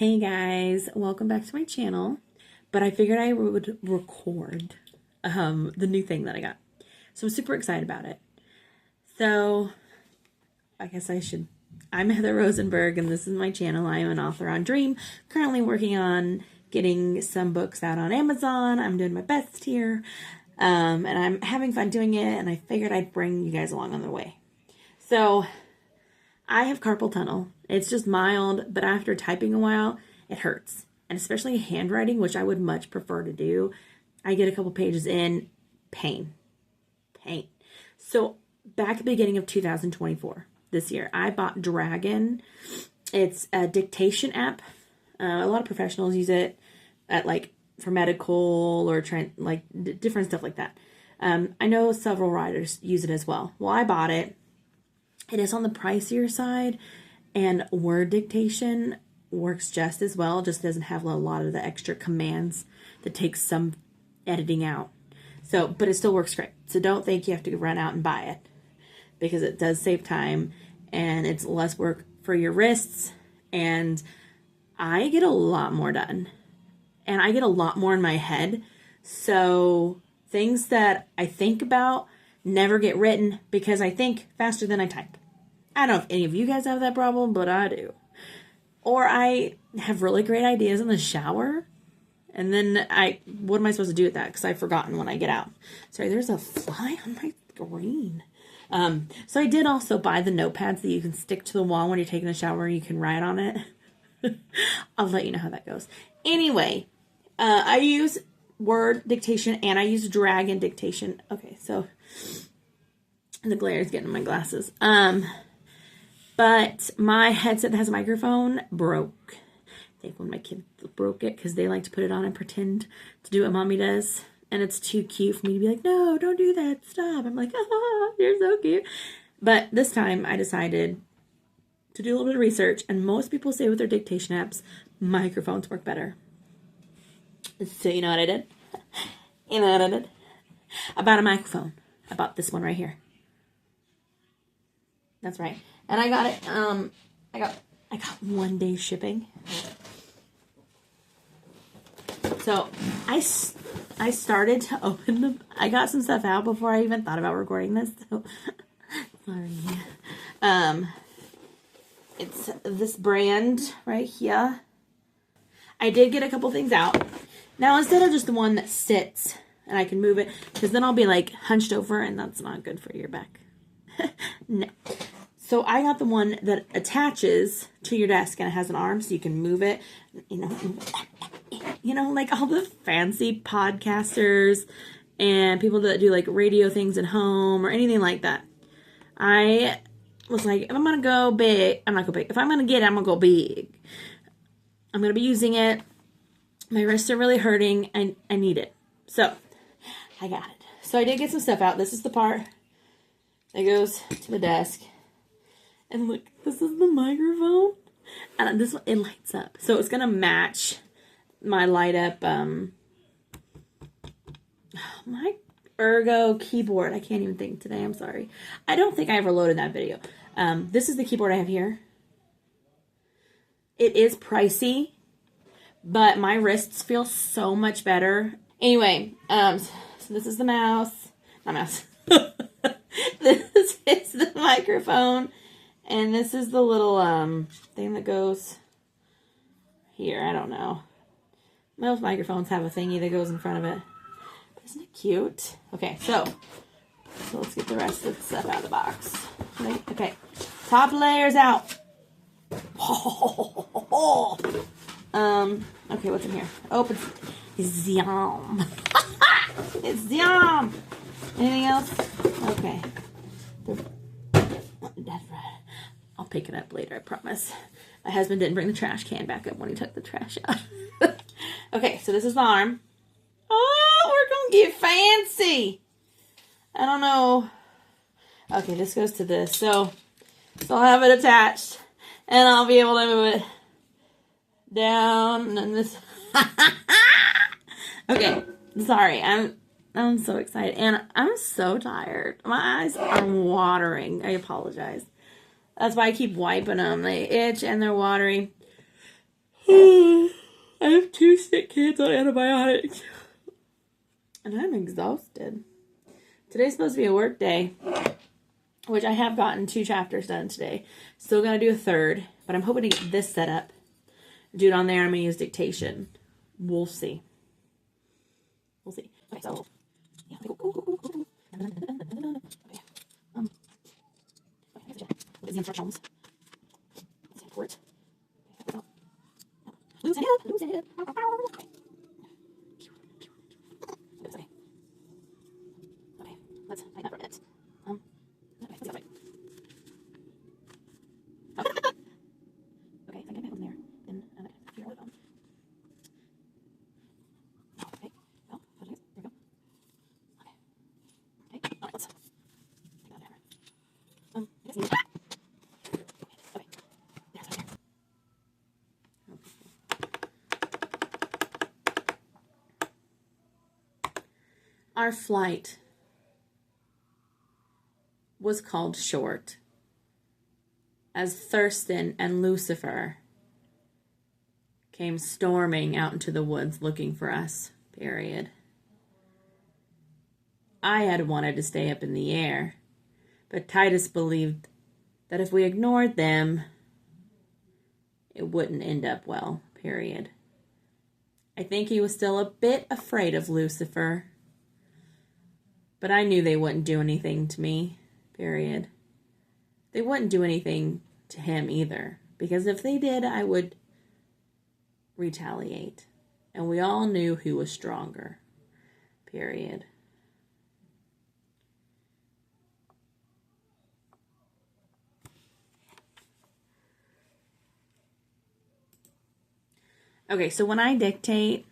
Hey guys, welcome back to my channel. But I figured I would record the new thing that I got. So I'm super excited about it. So I guess I'm Heather Rosenberg and this is my channel. I am an author on Dream, currently working on getting some books out on Amazon. I'm doing my best here. And I'm having fun doing it, and I figured I'd bring you guys along on the way. So I have carpal tunnel. It's just mild, but after typing a while, it hurts. And especially handwriting, which I would much prefer to do. I get a couple pages in, pain. So back at the beginning of 2024, this year, I bought Dragon. It's a dictation app. A lot of professionals use it at for medical or different stuff like that. I know several writers use it as well. Well, I bought it. It is on the pricier side, and word dictation works just as well, just doesn't have a lot of the extra commands that takes some editing out. So, but it still works great. So don't think you have to run out and buy it, because it does save time and it's less work for your wrists, and I get a lot more done and I get a lot more in my head. So things that I think about never get written because I think faster than I type. I don't know if any of you guys have that problem, but I do. Or I have really great ideas in the shower, and then what am I supposed to do with that? Because I've forgotten when I get out. Sorry, there's a fly on my screen. So I did also buy the notepads that you can stick to the wall when you're taking a shower. You can write on it. I'll let you know how that goes. Anyway, I use word dictation and I use Dragon dictation. Okay, so the glare is getting in my glasses. But my headset that has a microphone broke. I think when my kids broke it because they like to put it on and pretend to do what mommy does. And it's too cute for me to be like, no, don't do that. Stop. I'm like, ah, you're so cute. But this time I decided to do a little bit of research. And most people say with their dictation apps, microphones work better. So you know what I did? I bought a microphone. I bought this one right here. That's right. And I got it, I got 1 day shipping. So I started to open I got some stuff out before I even thought about recording this. So sorry. It's this brand right here. I did get a couple things out. Now, instead of just the one that sits and I can move it, because then I'll be hunched over and that's not good for your back. No. So I got the one that attaches to your desk and it has an arm so you can move it, like all the fancy podcasters and people that do radio things at home or anything like that. I was like, if I'm going to go big, I'm not go big. If I'm going to get it, I'm going to go big. I'm going to be using it. My wrists are really hurting. I need it. So I got it. So I did get some stuff out. This is the part that goes to the desk. And look, this is the microphone. And this one, it lights up. So it's going to match my light up, my Ergo keyboard. I can't even think today. I'm sorry. I don't think I ever loaded that video. This is the keyboard I have here. It is pricey, but my wrists feel so much better. Anyway, so this is the mouse. Not mouse. This is the microphone. And this is the little thing that goes here. I don't know. Most microphones have a thingy that goes in front of it. But isn't it cute? Okay, so let's get the rest of the stuff out of the box. Okay, top layer's out. Okay, what's in here? Open. It's yum. It's yum. Anything else? Okay. I'll pick it up later, I promise. My husband didn't bring the trash can back up when he took the trash out. Okay, so this is the arm. Oh, we're going to get fancy. I don't know. Okay, this goes to this. So I'll have it attached. And I'll be able to move it down. And then this. Okay, sorry. I'm so excited. And I'm so tired. My eyes are watering. I apologize. That's why I keep wiping them. They itch and they're watery. I have 2 sick kids on antibiotics. And I'm exhausted. Today's supposed to be a work day, which I have gotten 2 chapters done today. Still gonna do a 3rd, but I'm hoping to get this set up. Do it on there. I'm gonna use dictation. We'll see. We'll see. Okay, so yeah. What is the instructions? Let's head for it. Lose it. Lose it. Okay. Okay. Let's tighten up for a minute. Okay, let's go right. Okay, I think I was there. Then I'm gonna figure out what okay. Well, there we go. Okay. Okay. All right, let's take that hammer. Yes. Okay. There's there. Our flight was called short, as Thurston and Lucifer came storming out into the woods looking for us, period. I had wanted to stay up in the air, but Titus believed that if we ignored them, it wouldn't end up well, period. I think he was still a bit afraid of Lucifer, but I knew they wouldn't do anything to me, period. They wouldn't do anything to him either, because if they did, I would retaliate. And we all knew who was stronger, period. Okay, so when I dictate,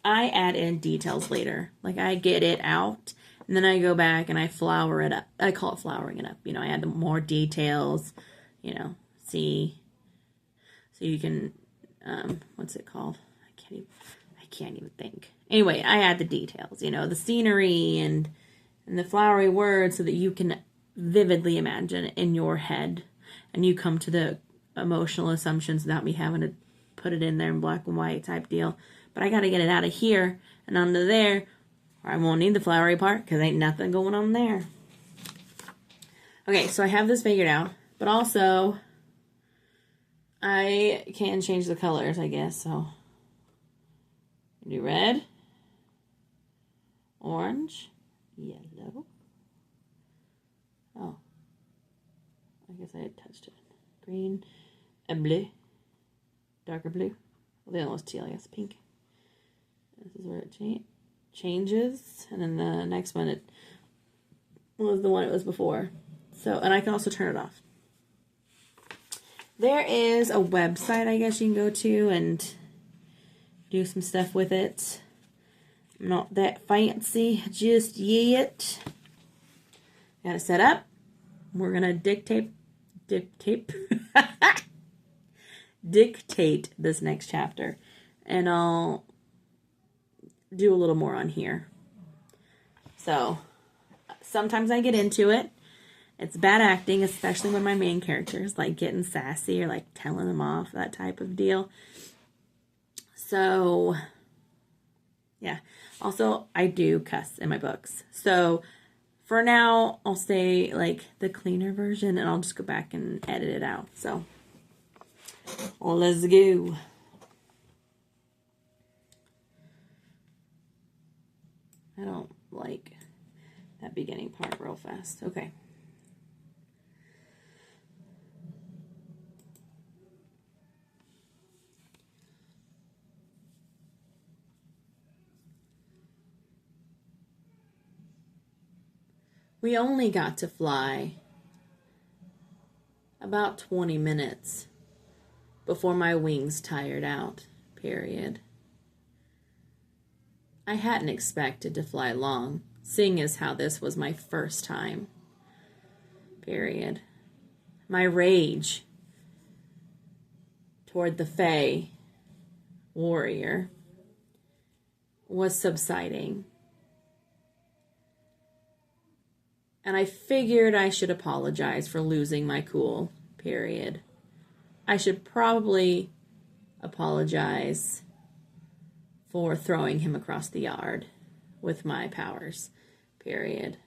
I add in details later. Like, I get it out, and then I go back and I flower it up. I call it flowering it up. You know, I add more details, you know, see. So you can, what's it called? I can't even think. Anyway, I add the details, you know, the scenery and the flowery words so that you can vividly imagine it in your head. And you come to the emotional assumptions without me having to put it in there in black and white type deal. But I got to get it out of here and onto there, or I won't need the flowery part because ain't nothing going on there. Okay, so I have this figured out. But also, I can change the colors, I guess. So, do red, orange, yellow. Oh, I guess I had touched it. Green and blue. Darker blue. Well, the other one's teal, I guess. Pink. This is where it changes. And then the next one, it was the one it was before. So, and I can also turn it off. There is a website, I guess, you can go to and do some stuff with it. I'm not that fancy just yet. Got it set up. We're going to dictate this next chapter. And I'll do a little more on here. So, sometimes I get into it. It's bad acting, especially when my main character is like getting sassy or like telling them off, that type of deal. So, yeah. Also, I do cuss in my books. So, for now, I'll say like the cleaner version and I'll just go back and edit it out. So, let's go. I don't like that beginning part real fast. Okay. We only got to fly about 20 minutes before my wings tired out, period. I hadn't expected to fly long, seeing as how this was my first time, period. My rage toward the Fae warrior was subsiding. And I figured I should apologize for losing my cool, period. I should probably apologize for throwing him across the yard with my powers, period.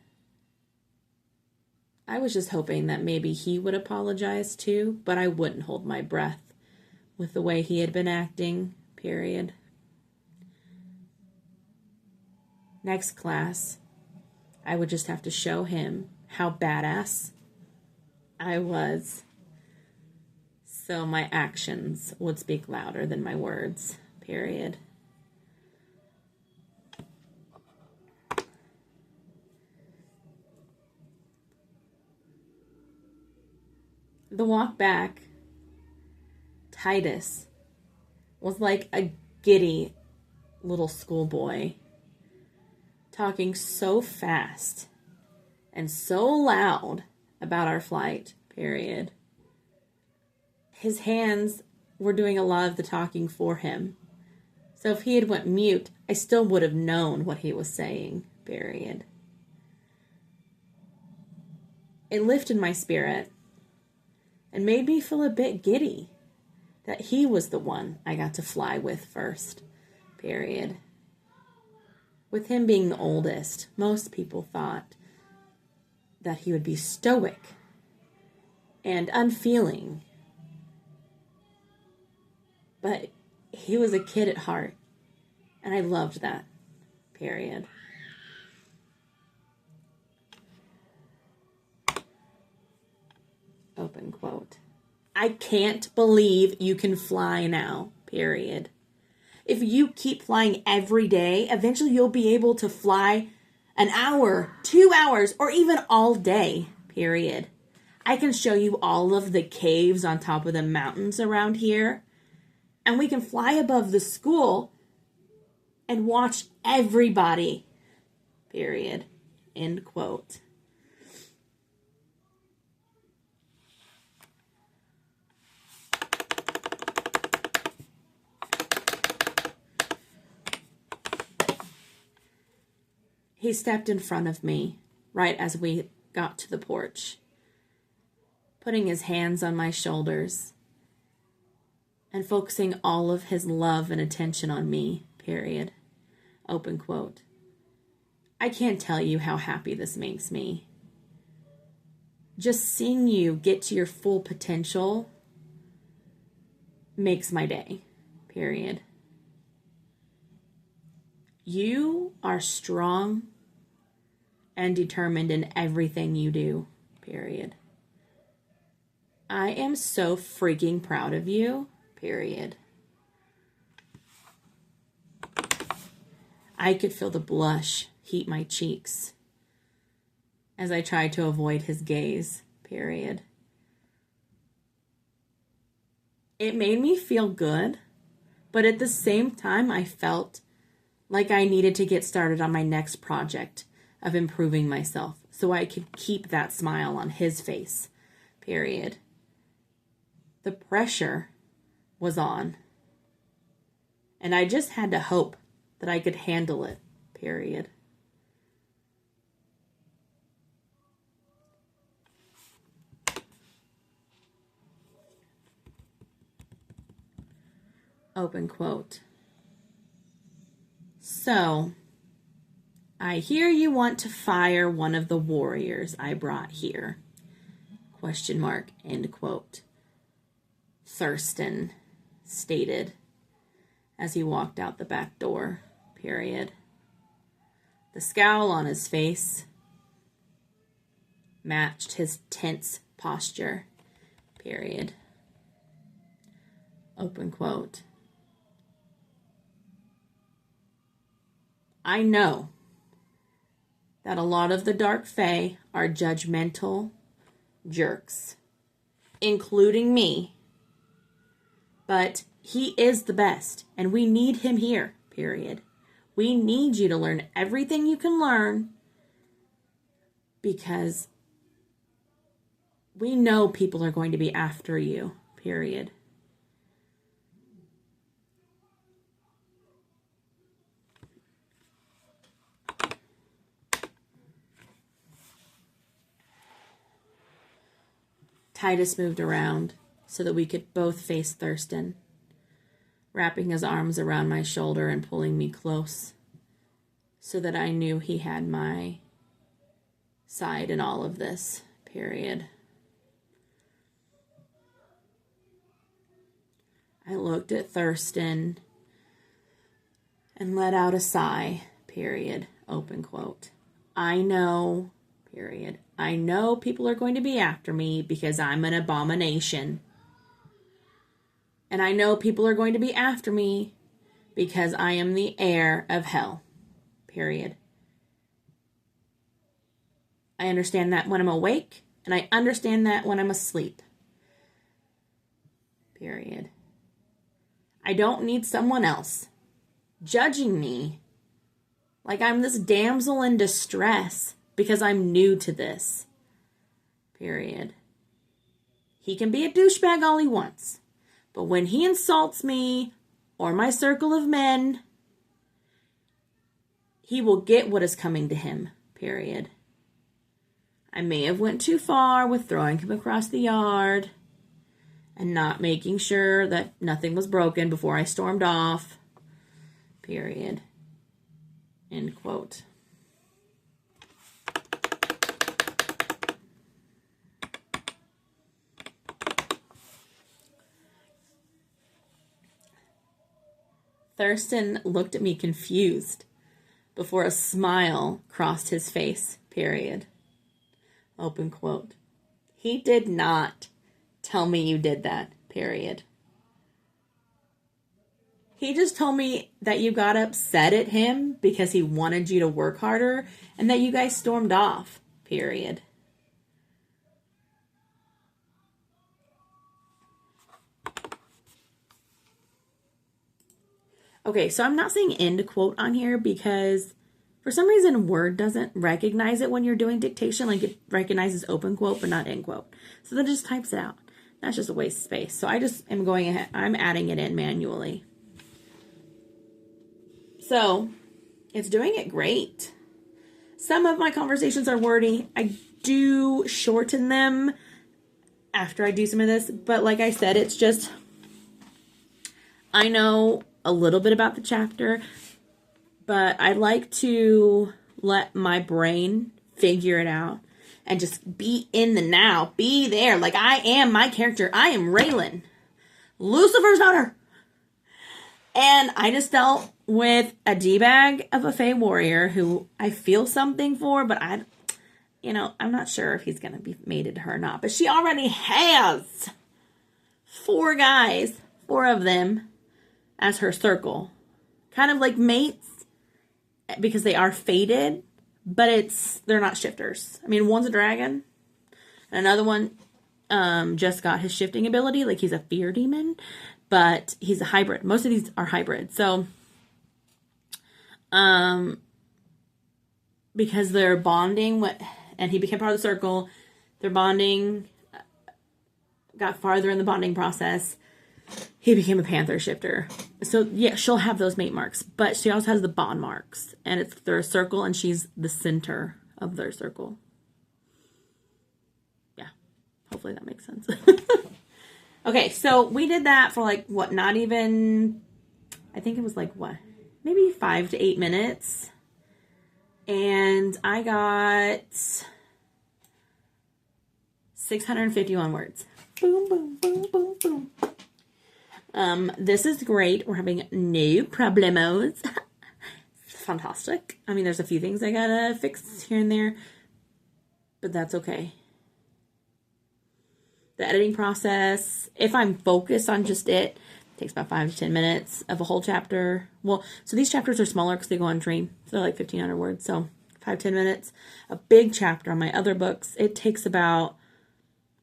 I was just hoping that maybe he would apologize too, but I wouldn't hold my breath with the way he had been acting, period. Next class, I would just have to show him how badass I was, so my actions would speak louder than my words, period. The walk back, Titus was like a giddy little schoolboy, talking so fast and so loud about our flight, period. His hands were doing a lot of the talking for him. So if he had went mute, I still would have known what he was saying, period. It lifted my spirit and made me feel a bit giddy that he was the one I got to fly with first, period. With him being the oldest, most people thought that he would be stoic and unfeeling. But he was a kid at heart, and I loved that, period. Open quote. I can't believe you can fly now, period. If you keep flying every day, eventually you'll be able to fly an hour, 2 hours, or even all day, period. I can show you all of the caves on top of the mountains around here, and we can fly above the school and watch everybody, period. End quote. He stepped in front of me right as we got to the porch, putting his hands on my shoulders and focusing all of his love and attention on me, period. Open quote. I can't tell you how happy this makes me. Just seeing you get to your full potential makes my day, period. You are strong and determined in everything you do, period. I am so freaking proud of you, period. I could feel the blush heat my cheeks as I tried to avoid his gaze, period. It made me feel good, but at the same time, I felt like I needed to get started on my next project of improving myself so I could keep that smile on his face, period. The pressure was on, and I just had to hope that I could handle it, period. Open quote. So, I hear you want to fire one of the warriors I brought here. Question mark, end quote. Thurston stated as he walked out the back door, period. The scowl on his face matched his tense posture, period. Open quote. I know that a lot of the Dark Fae are judgmental jerks, including me, but he is the best, and we need him here, period. We need you to learn everything you can learn because we know people are going to be after you, period. Titus moved around so that we could both face Thurston. wrapping his arms around my shoulder and pulling me close so that I knew he had my side in all of this, period. I looked at Thurston and let out a sigh, period, open quote. I know, period. I know people are going to be after me because I'm an abomination. And I know people are going to be after me because I am the heir of hell, period. I understand that when I'm awake, and I understand that when I'm asleep, period. I don't need someone else judging me like I'm this damsel in distress because I'm new to this, period. He can be a douchebag all he wants, but when he insults me or my circle of men, he will get what is coming to him, period. I may have went too far with throwing him across the yard and not making sure that nothing was broken before I stormed off, period. End quote. Thurston looked at me confused before a smile crossed his face, period. Open quote. He did not tell me you did that, period. He just told me that you got upset at him because he wanted you to work harder and that you guys stormed off, period. Okay, so I'm not saying end quote on here because for some reason Word doesn't recognize it when you're doing dictation. Like it recognizes open quote but not end quote. So then it just types it out. That's just a waste of space. So I just am going ahead. I'm adding it in manually. So it's doing it great. Some of my conversations are wordy. I do shorten them after I do some of this. But like I said, it's just, I know a little bit about the chapter, but I like to let my brain figure it out and just be in the now, be there. Like I am my character. I am Raylan, Lucifer's daughter. And I just dealt with a D-bag of a Fae warrior who I feel something for, but I'm not sure if he's going to be mated to her or not. But she already has 4 guys, 4 of them, as her circle. Kind of like mates, because they are fated, but they're not shifters. I mean, one's a dragon, and another one just got his shifting ability, like he's a fear demon, but he's a hybrid. Most of these are hybrid. So, because they're bonding, and he became part of the circle, their bonding got farther in the bonding process. He became a panther shifter. So, yeah, she'll have those mate marks. But she also has the bond marks. And it's their circle, and she's the center of their circle. Yeah. Hopefully that makes sense. Okay, so we did that for, not even... I think it was, maybe 5 to 8 minutes. And I got 651 words. Boom, boom, boom, boom, boom. This is great. We're having no problemos. Fantastic. I mean, there's a few things I gotta fix here and there, but that's okay. The editing process, if I'm focused on just it, takes about 5 to 10 minutes of a whole chapter. Well, so these chapters are smaller because they go on train. So they're like 1,500 words. So 5-10 minutes. A big chapter on my other books, it takes about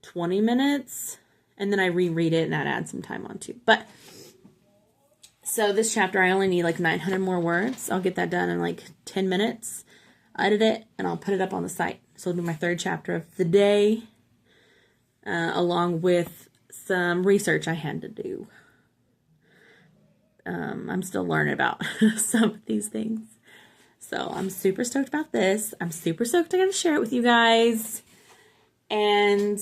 20 minutes. And then I reread it and that adds some time on too. But, so this chapter, I only need 900 more words. I'll get that done in 10 minutes. I'll edit it and I'll put it up on the site. So I'll do my 3rd chapter of the day, along with some research I had to do. I'm still learning about some of these things. So I'm super stoked about this. I'm super stoked I got to share it with you guys. And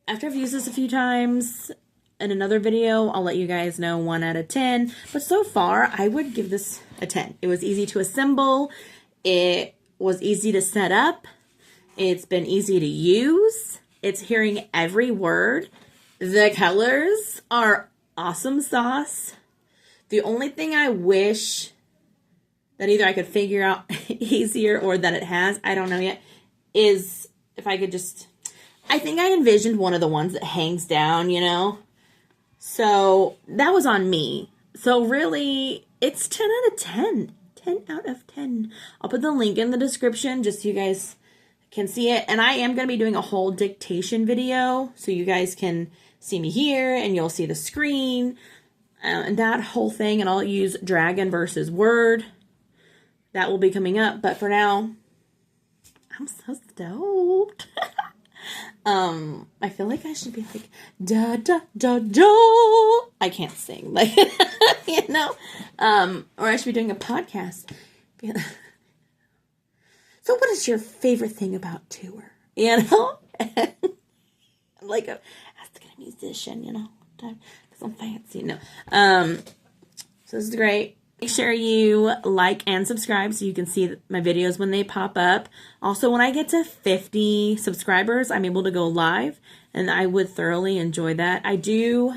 after I've used this a few times, in another video, I'll let you guys know 1 out of 10. But so far, I would give this a 10. It was easy to assemble. It was easy to set up. It's been easy to use. It's hearing every word. The colors are awesome sauce. The only thing I wish that either I could figure out easier or that it has, I don't know yet, is if I could just, I think I envisioned one of the ones that hangs down, you know? So that was on me. So really, it's 10 out of 10. 10 out of 10. I'll put the link in the description just so you guys can see it. And I am going to be doing a whole dictation video so you guys can see me here and you'll see the screen and that whole thing. And I'll use Dragon versus Word. That will be coming up. But for now, I'm so stoked. I feel like I should be like, da, da, da, da. I can't sing, like, you know, or I should be doing a podcast. So what is your favorite thing about tour? You know, I'm like asking a musician, you know, because I'm fancy, no. So this is great. Make sure you like and subscribe so you can see my videos when they pop up. Also, when I get to 50 subscribers, I'm able to go live, and I would thoroughly enjoy that. I do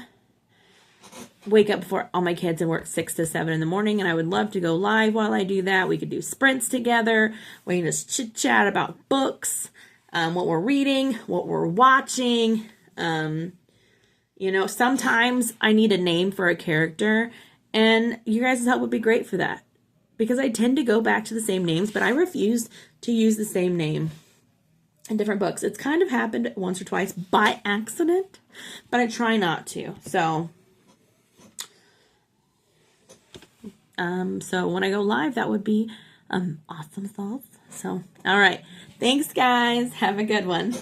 wake up before all my kids and work 6 to 7 in the morning, and I would love to go live while I do that. We could do sprints together. We can just chit-chat about books, what we're reading, what we're watching. You know, sometimes I need a name for a character, and you guys' help would be great for that. Because I tend to go back to the same names, but I refuse to use the same name in different books. It's kind of happened once or twice by accident, but I try not to. So when I go live, that would be awesome sauce. So, all right. Thanks, guys. Have a good one.